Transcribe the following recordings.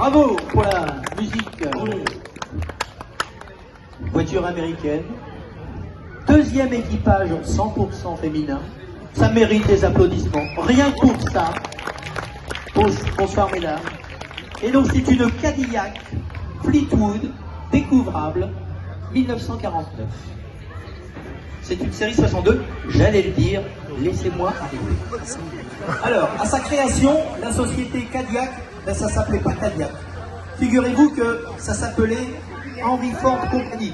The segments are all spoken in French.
Bravo pour la musique. Voiture américaine. Deuxième équipage 100% féminin. Ça mérite des applaudissements. Rien que pour ça. Bonsoir mesdames. Et donc c'est une Cadillac Fleetwood découvrable 1949. C'est une série 62, j'allais le dire, laissez-moi arriver. Alors, à sa création, la société Cadillac, ben, ça s'appelait pas Cadillac. Figurez-vous que ça s'appelait Henry Ford Company.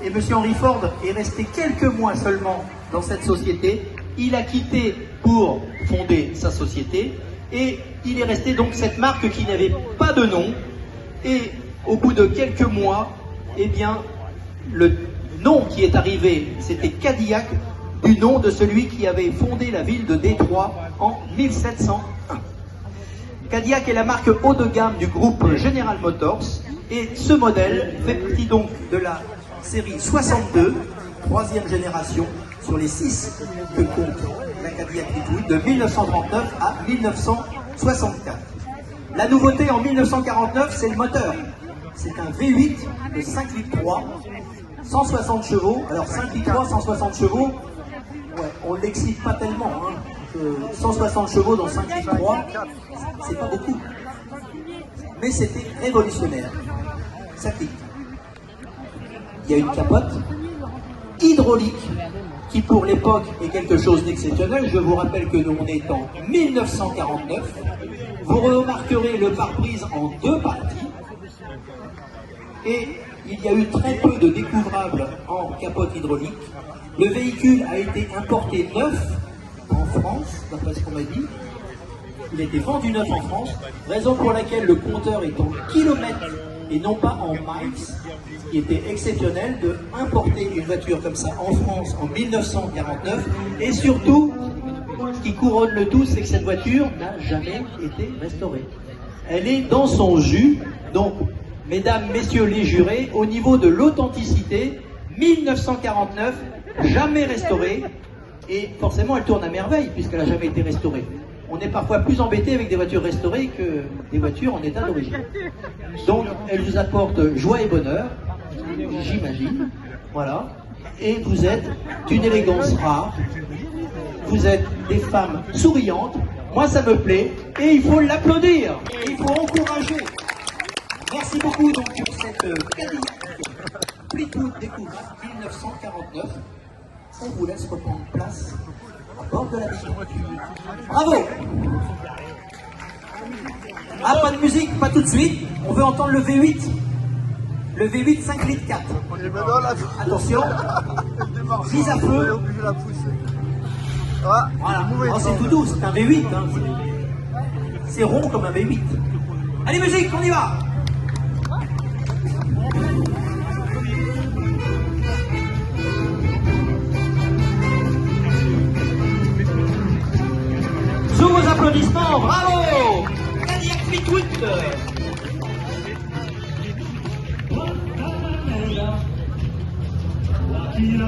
Et monsieur Henry Ford est resté quelques mois seulement dans cette société. Il a quitté pour fonder sa société et il est resté donc cette marque qui n'avait pas de nom. Et au bout de quelques mois, eh bien, le nom qui est arrivé, c'était Cadillac, du nom de celui qui avait fondé la ville de Détroit en 1701. Cadillac est la marque haut de gamme du groupe General Motors et ce modèle fait partie donc de la série 62, troisième génération, sur les 6 que compte la Cadillac Fleetwood de 1939 à 1964. La nouveauté en 1949, c'est le moteur. C'est un V8 de 5 litres 3, 160 chevaux. Alors 5 litres 3, 160 chevaux, ouais, on ne l'excite pas tellement. Hein. 160 chevaux dans 5 litres 3, c'est pas beaucoup. Mais c'était révolutionnaire. Ça clique. Il y a une capote hydraulique qui pour l'époque est quelque chose d'exceptionnel. Je vous rappelle que nous on est en 1949. Vous remarquerez le pare-brise en 2 parties. Et il y a eu très peu de découvrables en capote hydraulique. Le véhicule a été importé neuf en France, d'après ce qu'on m'a dit. Il a été vendu neuf en France, raison pour laquelle le compteur est en kilomètres et non pas en miles, ce qui était exceptionnel de importer une voiture comme ça en France en 1949. Et surtout, ce qui couronne le tout, c'est que cette voiture n'a jamais été restaurée. Elle est dans son jus, donc mesdames, messieurs les jurés, au niveau de l'authenticité, 1949, jamais restaurée, et forcément elle tourne à merveille puisqu'elle n'a jamais été restaurée. On est parfois plus embêté avec des voitures restaurées que des voitures en état d'origine. Donc elle vous apporte joie et bonheur, j'imagine, voilà, et vous êtes d'une élégance rare, vous êtes des femmes souriantes, moi ça me plaît, et il faut l'applaudir, il faut encourager. Merci beaucoup donc pour cette Cadillac Fleetwood découverte 1949. On vous laisse reprendre place à bord de la maison. Bravo! Ah, pas de musique, pas tout de suite. On veut entendre le V8. Le V8 5 litres 4. Attention. Mise à feu. Voilà. Oh, c'est tout doux, c'est un V8. Hein. C'est rond comme un V8. Allez, musique, on y va! Sous vos applaudissements, bravo! Cadillac Fleetwood! La